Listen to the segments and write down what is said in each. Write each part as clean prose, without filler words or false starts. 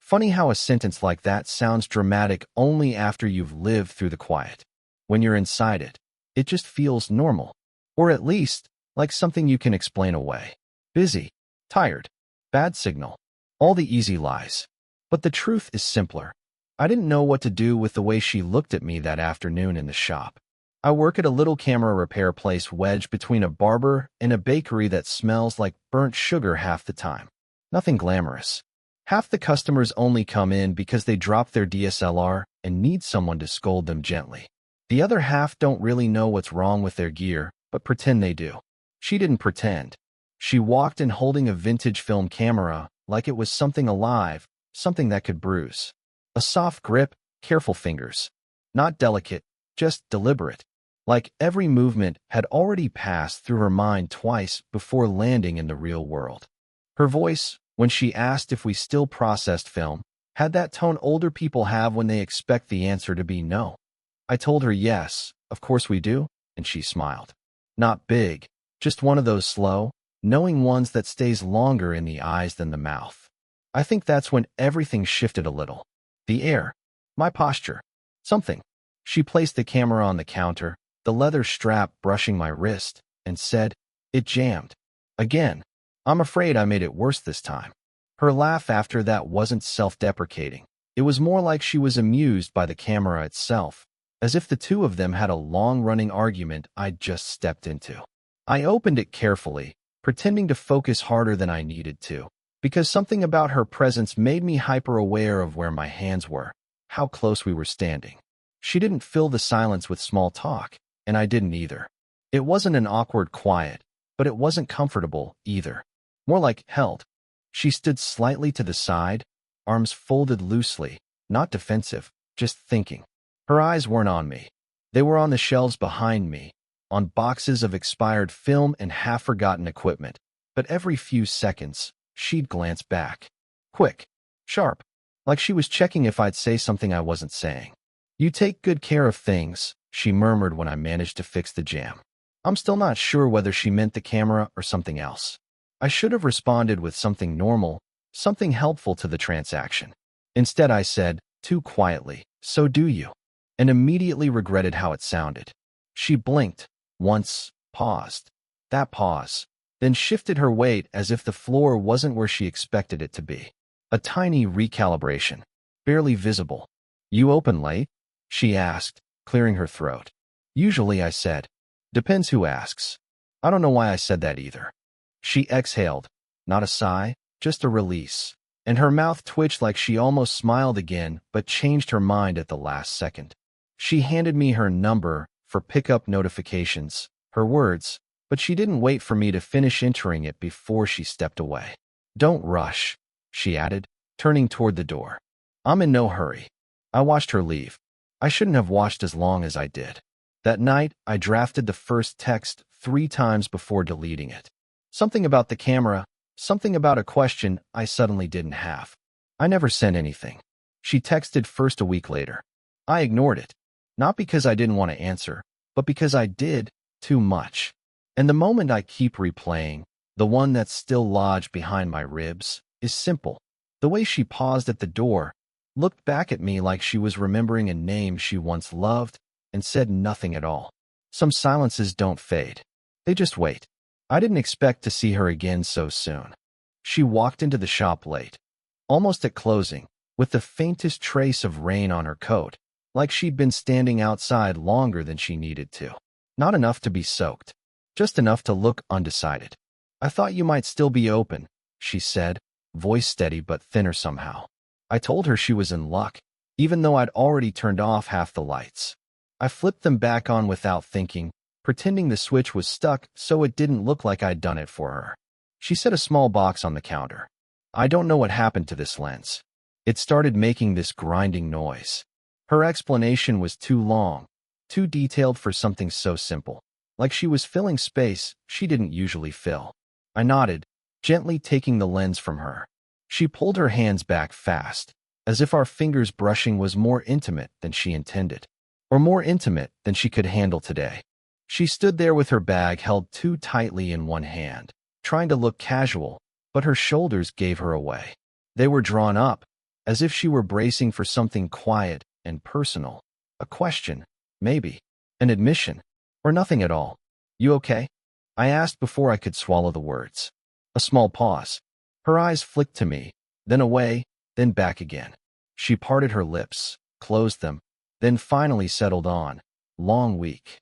Funny how a sentence like that sounds dramatic only after you've lived through the quiet. When you're inside it, it just feels normal. Or at least, like something you can explain away. Busy, tired, bad signal, all the easy lies. But the truth is simpler. I didn't know what to do with the way she looked at me that afternoon in the shop. I work at a little camera repair place wedged between a barber and a bakery that smells like burnt sugar half the time. Nothing glamorous. Half the customers only come in because they dropped their DSLR and need someone to scold them gently. The other half don't really know what's wrong with their gear, but pretend they do. She didn't pretend. She walked in holding a vintage film camera like it was something alive, something that could bruise. A soft grip, careful fingers. Not delicate, just deliberate. Like every movement had already passed through her mind twice before landing in the real world. Her voice, when she asked if we still processed film, had that tone older people have when they expect the answer to be no. I told her yes, of course we do, and she smiled. Not big, just one of those slow, knowing ones that stays longer in the eyes than the mouth. I think that's when everything shifted a little. The air, my posture, something. She placed the camera on the counter, the leather strap brushing my wrist, and said, "It jammed. Again. I'm afraid I made it worse this time." Her laugh after that wasn't self-deprecating. It was more like she was amused by the camera itself, as if the two of them had a long-running argument I'd just stepped into. I opened it carefully, pretending to focus harder than I needed to, because something about her presence made me hyper-aware of where my hands were, how close we were standing. She didn't fill the silence with small talk, and I didn't either. It wasn't an awkward quiet, but it wasn't comfortable either. More like held. She stood slightly to the side, arms folded loosely, not defensive, just thinking. Her eyes weren't on me. They were on the shelves behind me, on boxes of expired film and half-forgotten equipment. But every few seconds, she'd glance back. Quick, sharp, like she was checking if I'd say something I wasn't saying. "You take good care of things," she murmured when I managed to fix the jam. I'm still not sure whether she meant the camera or something else. I should have responded with something normal, something helpful to the transaction. Instead, I said, too quietly, "So do you?" and immediately regretted how it sounded. She blinked, once, paused. That pause, then shifted her weight as if the floor wasn't where she expected it to be. A tiny recalibration, barely visible. "You open late?" she asked, clearing her throat. "Usually," I said. "Depends who asks." I don't know why I said that either. She exhaled, not a sigh, just a release, and her mouth twitched like she almost smiled again but changed her mind at the last second. She handed me her number for pickup notifications, her words, but she didn't wait for me to finish entering it before she stepped away. "Don't rush," she added, turning toward the door. "I'm in no hurry." I watched her leave. I shouldn't have watched as long as I did. That night, I drafted the first text 3 times before deleting it. Something about the camera, something about a question I suddenly didn't have. I never sent anything. She texted first a week later. I ignored it. Not because I didn't want to answer, but because I did too much. And the moment I keep replaying, the one that's still lodged behind my ribs, is simple. The way she paused at the door, looked back at me like she was remembering a name she once loved, and said nothing at all. Some silences don't fade. They just wait. I didn't expect to see her again so soon. She walked into the shop late, almost at closing, with the faintest trace of rain on her coat, like she'd been standing outside longer than she needed to. Not enough to be soaked, just enough to look undecided. "I thought you might still be open," she said, voice steady but thinner somehow. I told her she was in luck, even though I'd already turned off half the lights. I flipped them back on without thinking, pretending the switch was stuck so it didn't look like I'd done it for her. She set a small box on the counter. I don't know what happened to this lens. It started making this grinding noise. Her explanation was too long, too detailed for something so simple, like she was filling space she didn't usually fill. I nodded, gently taking the lens from her. She pulled her hands back fast, as if our fingers brushing was more intimate than she intended, or more intimate than she could handle today. She stood there with her bag held too tightly in one hand, trying to look casual, but her shoulders gave her away. They were drawn up, as if she were bracing for something quiet and personal. A question, maybe. An admission, or nothing at all. You okay? I asked before I could swallow the words. A small pause. Her eyes flicked to me, then away, then back again. She parted her lips, closed them, then finally settled on. Long week.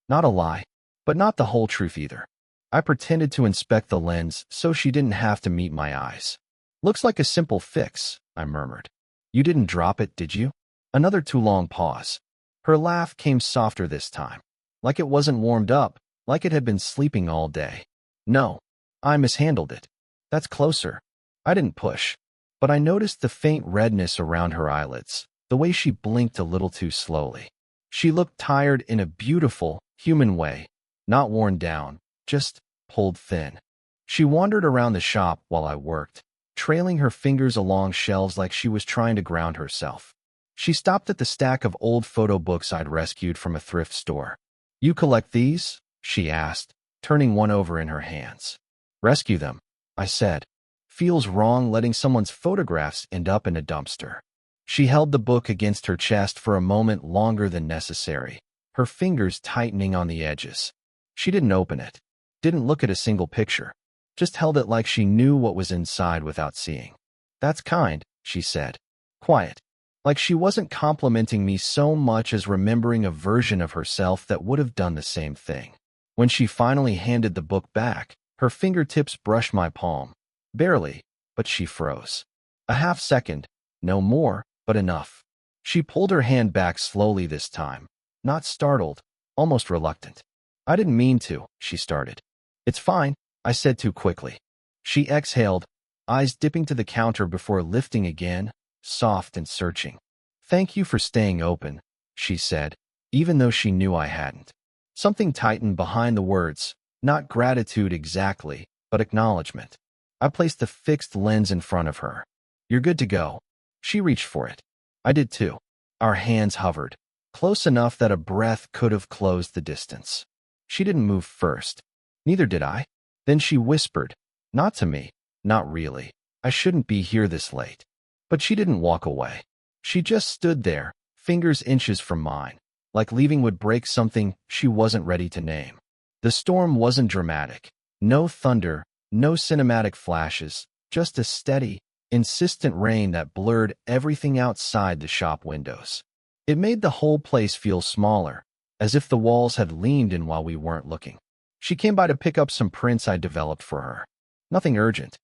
Not a lie, but not the whole truth either. I pretended to inspect the lens so she didn't have to meet my eyes. Looks like a simple fix, I murmured. You didn't drop it, did you? Another too long pause. Her laugh came softer this time, like it wasn't warmed up, like it had been sleeping all day. No, I mishandled it. That's closer. I didn't push, but I noticed the faint redness around her eyelids, the way she blinked a little too slowly. She looked tired in a beautiful, human way, not worn down, just pulled thin. She wandered around the shop while I worked, trailing her fingers along shelves like she was trying to ground herself. She stopped at the stack of old photo books I'd rescued from a thrift store. You collect these? She asked, turning one over in her hands. Rescue them, I said. Feels wrong letting someone's photographs end up in a dumpster. She held the book against her chest for a moment longer than necessary, her fingers tightening on the edges. She didn't open it, didn't look at a single picture, just held it like she knew what was inside without seeing. That's kind, she said. Quiet. Like she wasn't complimenting me so much as remembering a version of herself that would have done the same thing. When she finally handed the book back, her fingertips brushed my palm. Barely, but she froze. A half second, no more, but enough. She pulled her hand back slowly this time, not startled, almost reluctant. I didn't mean to, she started. It's fine, I said too quickly. She exhaled, eyes dipping to the counter before lifting again, soft and searching. Thank you for staying open, she said, even though she knew I hadn't. Something tightened behind the words, not gratitude exactly, but acknowledgement. I placed the fixed lens in front of her. You're good to go. She reached for it. I did too. Our hands hovered, close enough that a breath could have closed the distance. She didn't move first. Neither did I. Then she whispered, not to me, not really. I shouldn't be here this late. But she didn't walk away. She just stood there, fingers inches from mine, like leaving would break something she wasn't ready to name. The storm wasn't dramatic. No thunder, no cinematic flashes, just a steady, insistent rain that blurred everything outside the shop windows. It made the whole place feel smaller, as if the walls had leaned in while we weren't looking. She came by to pick up some prints I developed for her. Nothing urgent.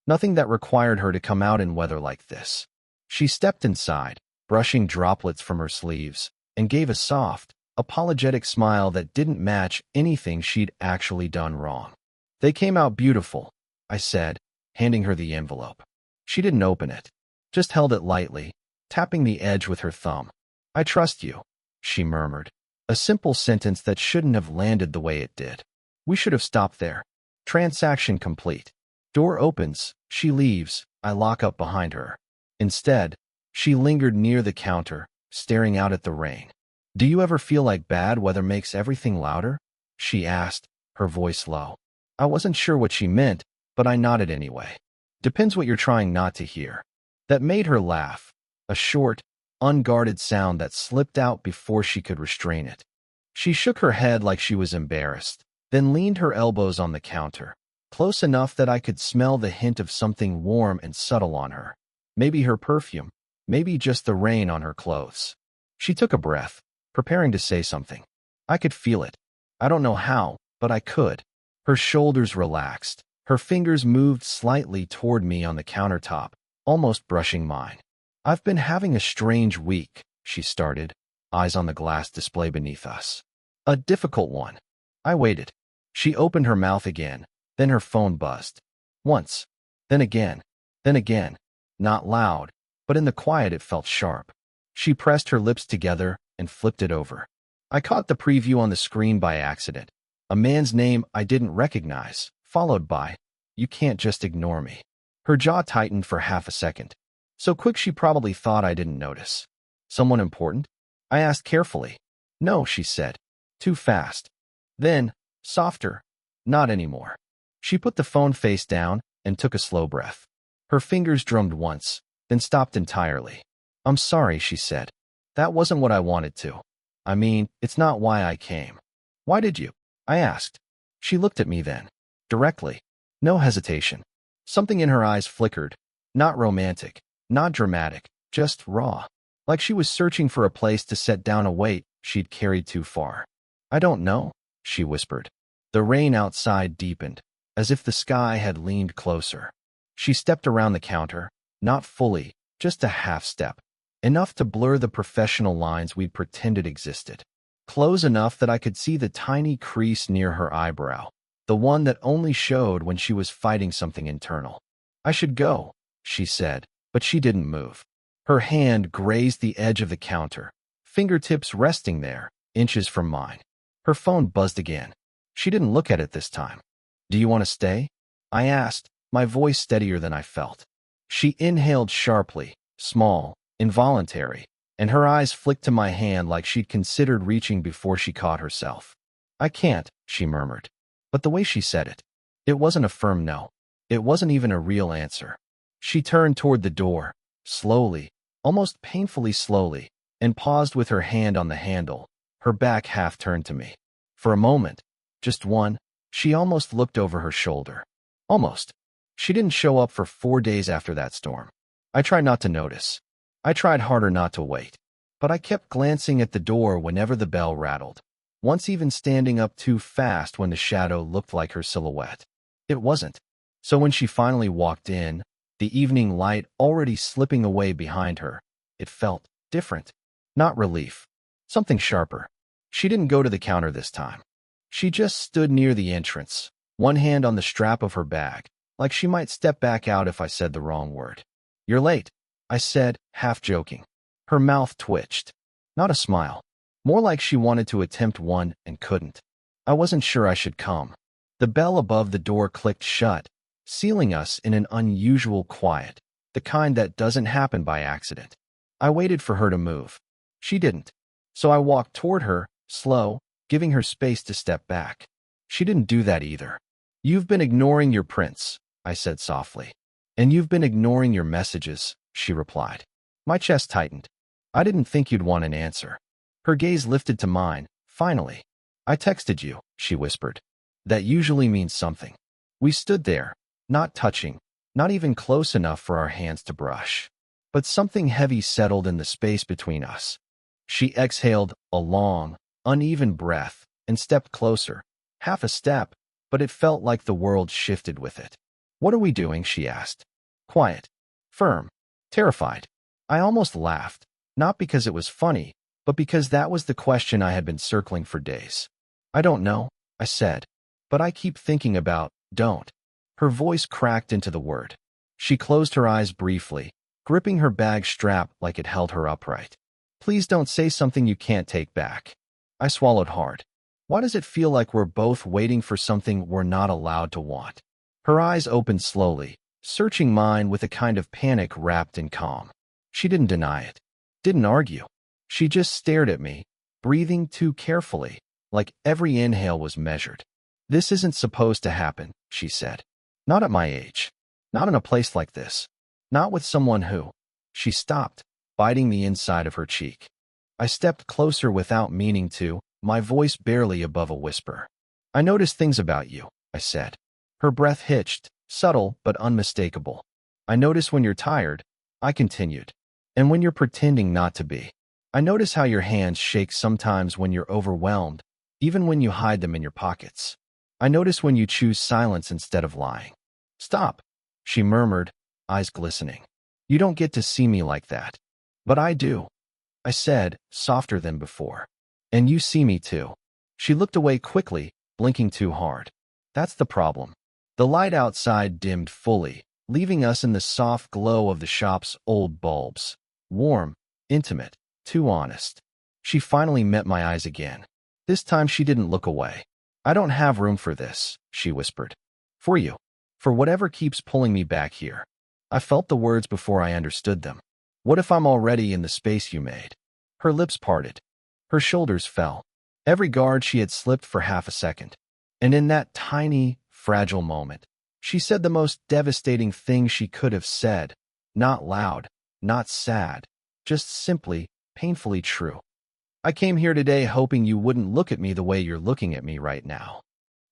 Nothing that required her to come out in weather like this. She stepped inside, brushing droplets from her sleeves, and gave a soft, apologetic smile that didn't match anything she'd actually done wrong. They came out beautiful, I said, handing her the envelope. She didn't open it, just held it lightly, tapping the edge with her thumb. I trust you, she murmured, a simple sentence that shouldn't have landed the way it did. We should have stopped there. Transaction complete. Door opens, she leaves, I lock up behind her. Instead, she lingered near the counter, staring out at the rain. Do you ever feel like bad weather makes everything louder? She asked, her voice low. I wasn't sure what she meant, but I nodded anyway. Depends what you're trying not to hear. That made her laugh, a short, unguarded sound that slipped out before she could restrain it. She shook her head like she was embarrassed, then leaned her elbows on the counter, close enough that I could smell the hint of something warm and subtle on her. Maybe her perfume, maybe just the rain on her clothes. She took a breath, preparing to say something. I could feel it. I don't know how, but I could. Her shoulders relaxed. Her fingers moved slightly toward me on the countertop, almost brushing mine. I've been having a strange week, she started, eyes on the glass display beneath us. A difficult one. I waited. She opened her mouth again, then her phone buzzed. Once, then again, then again. Not loud, but in the quiet it felt sharp. She pressed her lips together and flipped it over. I caught the preview on the screen by accident. A man's name I didn't recognize, followed by, "You can't just ignore me." Her jaw tightened for half a second. So quick she probably thought I didn't notice. Someone important? I asked carefully. No, she said. Too fast. Then, softer. Not anymore. She put the phone face down and took a slow breath. Her fingers drummed once, then stopped entirely. I'm sorry, she said. That wasn't what I wanted to. I mean, it's not why I came. Why did you? I asked. She looked at me then. Directly. No hesitation. Something in her eyes flickered. Not romantic. Not dramatic. Just raw. Like she was searching for a place to set down a weight she'd carried too far. I don't know, she whispered. The rain outside deepened, as if the sky had leaned closer. She stepped around the counter, not fully, just a half step. Enough to blur the professional lines we'd pretended existed. Close enough that I could see the tiny crease near her eyebrow, the one that only showed when she was fighting something internal. I should go, she said, but she didn't move. Her hand grazed the edge of the counter, fingertips resting there, inches from mine. Her phone buzzed again. She didn't look at it this time. Do you want to stay? I asked, my voice steadier than I felt. She inhaled sharply, small, involuntary, and her eyes flicked to my hand like she'd considered reaching before she caught herself. I can't, she murmured. But the way she said it wasn't a firm no. It wasn't even a real answer. She turned toward the door, slowly, almost painfully slowly, and paused with her hand on the handle, her back half turned to me. For a moment, just one, she almost looked over her shoulder. Almost. She didn't show up for 4 days after that storm. I tried not to notice. I tried harder not to wait. But I kept glancing at the door whenever the bell rattled, once even standing up too fast when the shadow looked like her silhouette. It wasn't. So when she finally walked in, the evening light already slipping away behind her, it felt different. Not relief. Something sharper. She didn't go to the counter this time. She just stood near the entrance, one hand on the strap of her bag, like she might step back out if I said the wrong word. You're late, I said, half joking. Her mouth twitched. Not a smile. More like she wanted to attempt one and couldn't. I wasn't sure I should come. The bell above the door clicked shut, sealing us in an unusual quiet, the kind that doesn't happen by accident. I waited for her to move. She didn't. So I walked toward her, slow, giving her space to step back. She didn't do that either. You've been ignoring your prince, I said softly. And you've been ignoring your messages, she replied. My chest tightened. I didn't think you'd want an answer. Her gaze lifted to mine, finally. I texted you, she whispered. That usually means something. We stood there, not touching, not even close enough for our hands to brush. But something heavy settled in the space between us. She exhaled a long, uneven breath and stepped closer, half a step, but it felt like the world shifted with it. What are we doing? She asked. Quiet, firm, terrified. I almost laughed, not because it was funny, but because that was the question I had been circling for days. I don't know, I said, but I keep thinking about don't. Her voice cracked into the word. She closed her eyes briefly, gripping her bag strap like it held her upright. Please don't say something you can't take back. I swallowed hard. Why does it feel like we're both waiting for something we're not allowed to want? Her eyes opened slowly, searching mine with a kind of panic wrapped in calm. She didn't deny it. Didn't argue. She just stared at me, breathing too carefully, like every inhale was measured. This isn't supposed to happen, she said. Not at my age. Not in a place like this. Not with someone who. She stopped, biting the inside of her cheek. I stepped closer without meaning to, my voice barely above a whisper. I noticed things about you, I said. Her breath hitched, subtle but unmistakable. I notice when you're tired, I continued. And when you're pretending not to be. I notice how your hands shake sometimes when you're overwhelmed, even when you hide them in your pockets. I notice when you choose silence instead of lying. Stop, she murmured, eyes glistening. You don't get to see me like that. But I do, I said, softer than before. And you see me too. She looked away quickly, blinking too hard. That's the problem. The light outside dimmed fully, leaving us in the soft glow of the shop's old bulbs. Warm, intimate, too honest. She finally met my eyes again. This time she didn't look away. I don't have room for this, she whispered. For you. For whatever keeps pulling me back here. I felt the words before I understood them. What if I'm already in the space you made? Her lips parted. Her shoulders fell. Every guard she had slipped for half a second. And in that tiny, fragile moment, she said the most devastating thing she could have said. Not loud, not sad, just simply, painfully true. I came here today hoping you wouldn't look at me the way you're looking at me right now.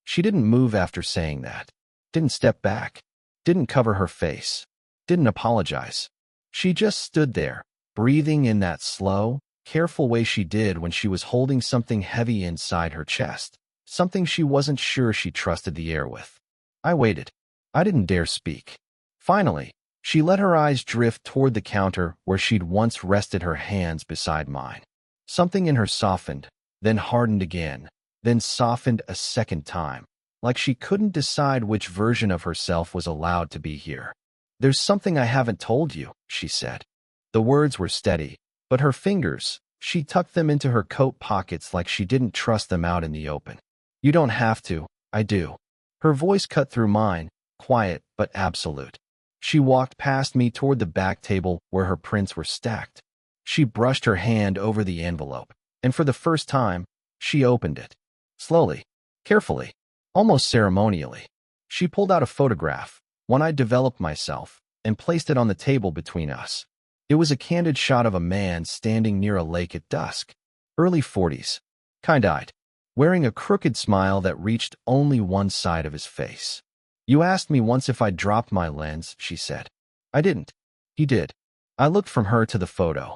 She didn't move after saying that, didn't step back, didn't cover her face, didn't apologize. She just stood there, breathing in that slow, careful way she did when she was holding something heavy inside her chest, something she wasn't sure she trusted the air with. I waited. I didn't dare speak. Finally, she let her eyes drift toward the counter where she'd once rested her hands beside mine. Something in her softened, then hardened again, then softened a second time, like she couldn't decide which version of herself was allowed to be here. "There's something I haven't told you," she said. The words were steady, but her fingers, she tucked them into her coat pockets like she didn't trust them out in the open. "You don't have to, I do." Her voice cut through mine, quiet but absolute. She walked past me toward the back table where her prints were stacked. She brushed her hand over the envelope, and for the first time, she opened it. Slowly, carefully, almost ceremonially. She pulled out a photograph, one I'd developed myself, and placed it on the table between us. It was a candid shot of a man standing near a lake at dusk, early 40s, kind-eyed, wearing a crooked smile that reached only one side of his face. "You asked me once if I'd dropped my lens," she said. "I didn't." He did. I looked from her to the photo.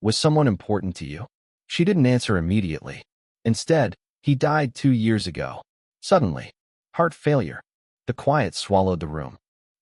"Was someone important to you?" She didn't answer immediately. Instead, "He died 2 years ago. Suddenly. Heart failure." The quiet swallowed the room.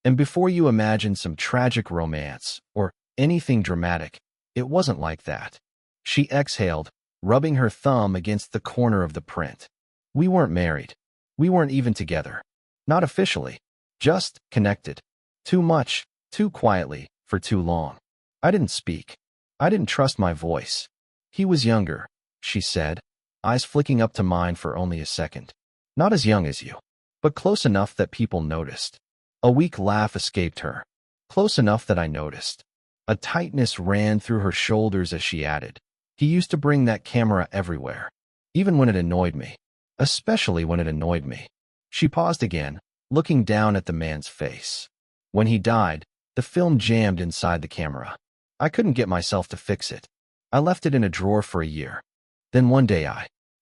"And before you imagine some tragic romance, or anything dramatic, it wasn't like that." She exhaled, rubbing her thumb against the corner of the print. "We weren't married. We weren't even together. Not officially. Just connected. Too much, too quietly, for too long." I didn't speak. I didn't trust my voice. "He was younger," she said, eyes flicking up to mine for only a second. "Not as young as you, but close enough that people noticed." A weak laugh escaped her. "Close enough that I noticed." A tightness ran through her shoulders as she added, "He used to bring that camera everywhere, even when it annoyed me. Especially when it annoyed me." She paused again, looking down at the man's face. "When he died, the film jammed inside the camera. I couldn't get myself to fix it. I left it in a drawer for a year. Then one day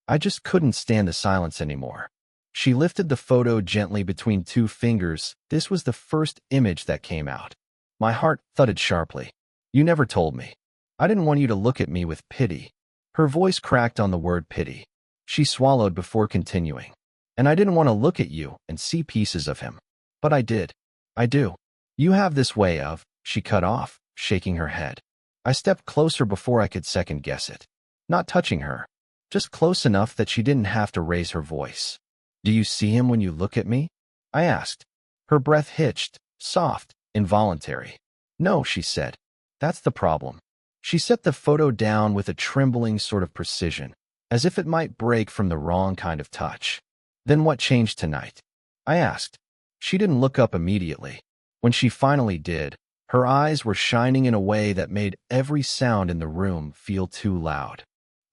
I just couldn't stand the silence anymore." She lifted the photo gently between 2 fingers. This was the first image that came out. My heart thudded sharply. "You never told me. I didn't want you to look at me with pity." Her voice cracked on the word pity. She swallowed before continuing. "And I didn't want to look at you and see pieces of him. But I did. I do. You have this way of," she cut off, shaking her head. I stepped closer before I could second-guess it. Not touching her, just close enough that she didn't have to raise her voice. "Do you see him when you look at me?" I asked. Her breath hitched, soft, involuntary. "No," she said. "That's the problem." She set the photo down with a trembling sort of precision, as if it might break from the wrong kind of touch. "Then what changed tonight?" I asked. She didn't look up immediately. When she finally did, her eyes were shining in a way that made every sound in the room feel too loud.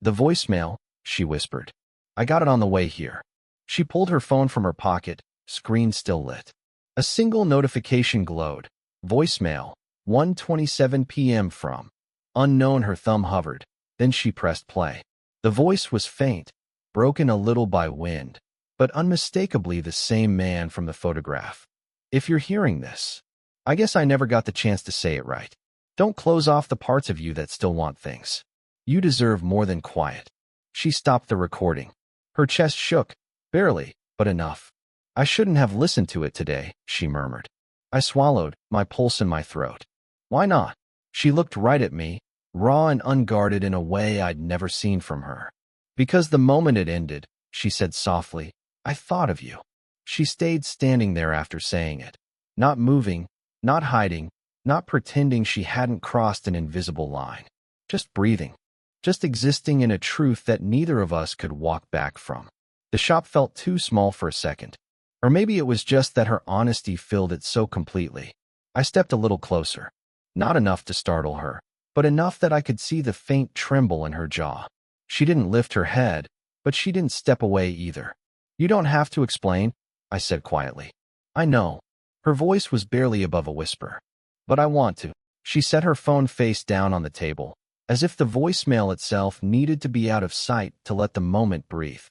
"The voicemail," she whispered. "I got it on the way here." She pulled her phone from her pocket, screen still lit. A single notification glowed. "Voicemail, 1:27 p.m. from unknown." Her thumb hovered. Then she pressed play. The voice was faint, broken a little by wind, but unmistakably the same man from the photograph. "If you're hearing this, I guess I never got the chance to say it right. Don't close off the parts of you that still want things. You deserve more than quiet." She stopped the recording. Her chest shook, barely, but enough. "I shouldn't have listened to it today," she murmured. I swallowed, my pulse in my throat. "Why not?" She looked right at me, raw and unguarded in a way I'd never seen from her. "Because the moment it ended," she said softly, "I thought of you." She stayed standing there after saying it, not moving, not hiding, not pretending she hadn't crossed an invisible line. Just breathing. Just existing in a truth that neither of us could walk back from. The shop felt too small for a second. Or maybe it was just that her honesty filled it so completely. I stepped a little closer. Not enough to startle her, but enough that I could see the faint tremble in her jaw. She didn't lift her head, but she didn't step away either. "You don't have to explain," I said quietly. "I know." Her voice was barely above a whisper. "But I want to." She set her phone face down on the table, as if the voicemail itself needed to be out of sight to let the moment breathe.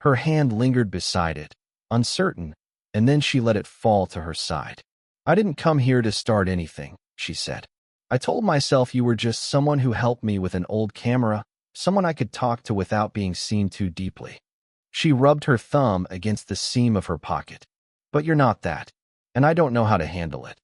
Her hand lingered beside it, uncertain, and then she let it fall to her side. "I didn't come here to start anything," she said. "I told myself you were just someone who helped me with an old camera, someone I could talk to without being seen too deeply." She rubbed her thumb against the seam of her pocket. "But you're not that, and I don't know how to handle it."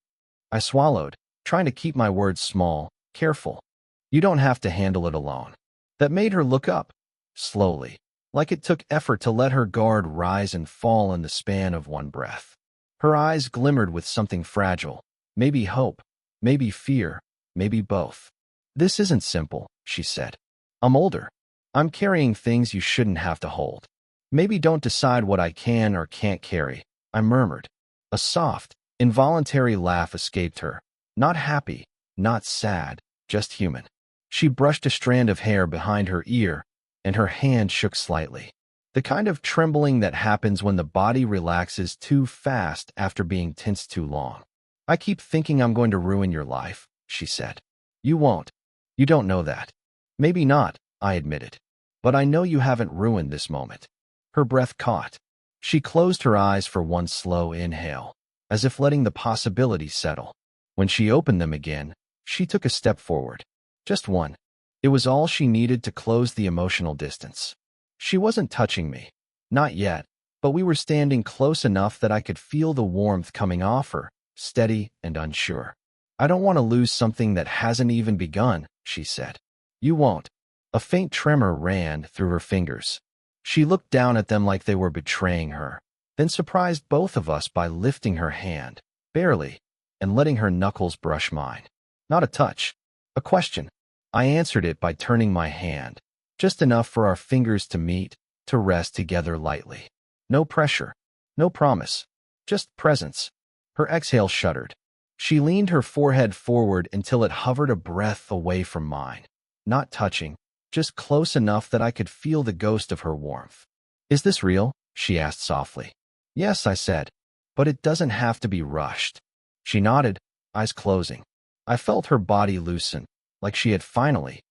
I swallowed, trying to keep my words small, careful. "You don't have to handle it alone." That made her look up, slowly, like it took effort to let her guard rise and fall in the span of one breath. Her eyes glimmered with something fragile, maybe hope, maybe fear, maybe both. "This isn't simple," she said. "I'm older. I'm carrying things you shouldn't have to hold. Maybe don't decide what I can or can't carry," I murmured. A soft, involuntary laugh escaped her. Not happy, not sad, just human. She brushed a strand of hair behind her ear, and her hand shook slightly. The kind of trembling that happens when the body relaxes too fast after being tensed too long. "I keep thinking I'm going to ruin your life," she said. "You won't. You don't know that." "Maybe not," I admitted. "But I know you haven't ruined this moment." Her breath caught. She closed her eyes for one slow inhale, as if letting the possibility settle. When she opened them again, she took a step forward. Just one. It was all she needed to close the emotional distance. She wasn't touching me. Not yet, but we were standing close enough that I could feel the warmth coming off her, steady and unsure. "I don't want to lose something that hasn't even begun," she said. "You won't." A faint tremor ran through her fingers. She looked down at them like they were betraying her, then surprised both of us by lifting her hand, barely, and letting her knuckles brush mine. Not a touch, a question. I answered it by turning my hand, just enough for our fingers to meet, to rest together lightly. No pressure, no promise, just presence. Her exhale shuddered. She leaned her forehead forward until it hovered a breath away from mine. Not touching, just close enough that I could feel the ghost of her warmth. "Is this real?" she asked softly. "Yes," I said, "but it doesn't have to be rushed." She nodded, eyes closing. I felt her body loosen, like she had finally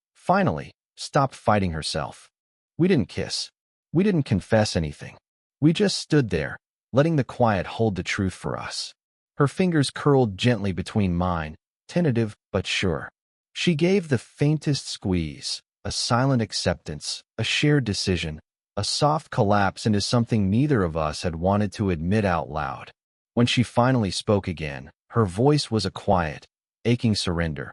stopped fighting herself. We didn't kiss. We didn't confess anything. We just stood there, letting the quiet hold the truth for us. Her fingers curled gently between mine, tentative but sure. She gave the faintest squeeze, a silent acceptance, a shared decision, a soft collapse into something neither of us had wanted to admit out loud. When she finally spoke again, her voice was a quiet, aching surrender.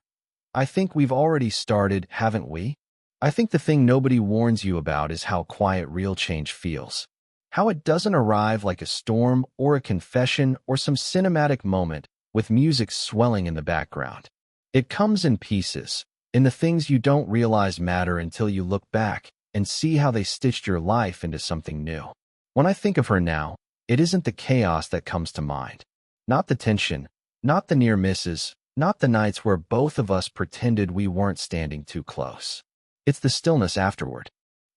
"I think we've already started, haven't we? I think the thing nobody warns you about is how quiet real change feels. How it doesn't arrive like a storm or a confession or some cinematic moment with music swelling in the background. It comes in pieces, in the things you don't realize matter until you look back and see how they stitched your life into something new." When I think of her now, it isn't the chaos that comes to mind. Not the tension, not the near misses, not the nights where both of us pretended we weren't standing too close. It's the stillness afterward.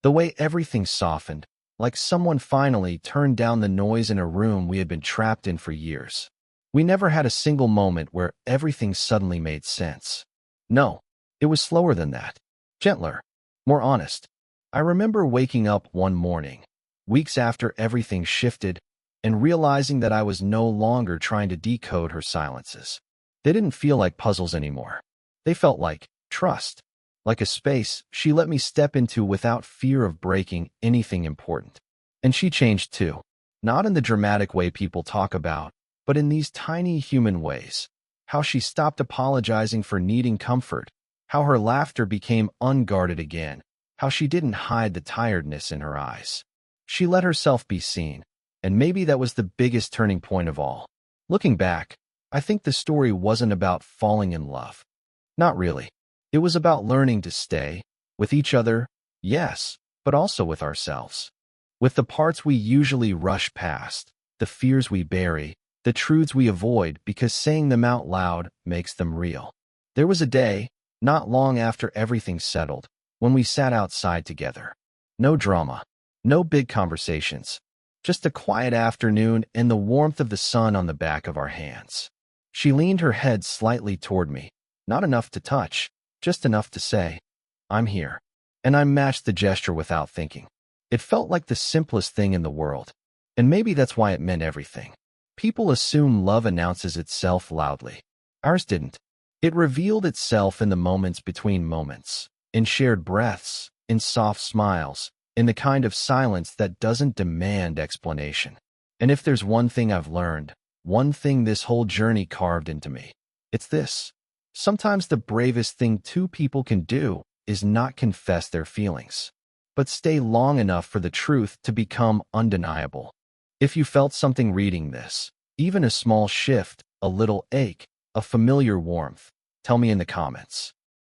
The way everything softened, like someone finally turned down the noise in a room we had been trapped in for years. We never had a single moment where everything suddenly made sense. No, it was slower than that. Gentler, more honest. I remember waking up one morning, weeks after everything shifted, and realizing that I was no longer trying to decode her silences. They didn't feel like puzzles anymore. They felt like trust, like a space she let me step into without fear of breaking anything important. And she changed too. Not in the dramatic way people talk about, but in these tiny human ways. How she stopped apologizing for needing comfort. How her laughter became unguarded again. How she didn't hide the tiredness in her eyes. She let herself be seen, and maybe that was the biggest turning point of all. Looking back, I think the story wasn't about falling in love. Not really. It was about learning to stay, with each other, yes, but also with ourselves. With the parts we usually rush past, the fears we bury, the truths we avoid because saying them out loud makes them real. There was a day, not long after everything settled, when we sat outside together. No drama, no big conversations, just a quiet afternoon and the warmth of the sun on the back of our hands. She leaned her head slightly toward me, Not enough to touch, just enough to say, I'm here. And I matched the gesture without thinking. It felt like the simplest thing in the world. And maybe that's why it meant everything. People assume love announces itself loudly. Ours didn't. It revealed itself in the moments between moments, in shared breaths, in soft smiles, in the kind of silence that doesn't demand explanation. And if there's one thing I've learned, one thing this whole journey carved into me, it's this. Sometimes the bravest thing two people can do is not confess their feelings, but stay long enough for the truth to become undeniable. If you felt something reading this, even a small shift, a little ache, a familiar warmth, tell me in the comments.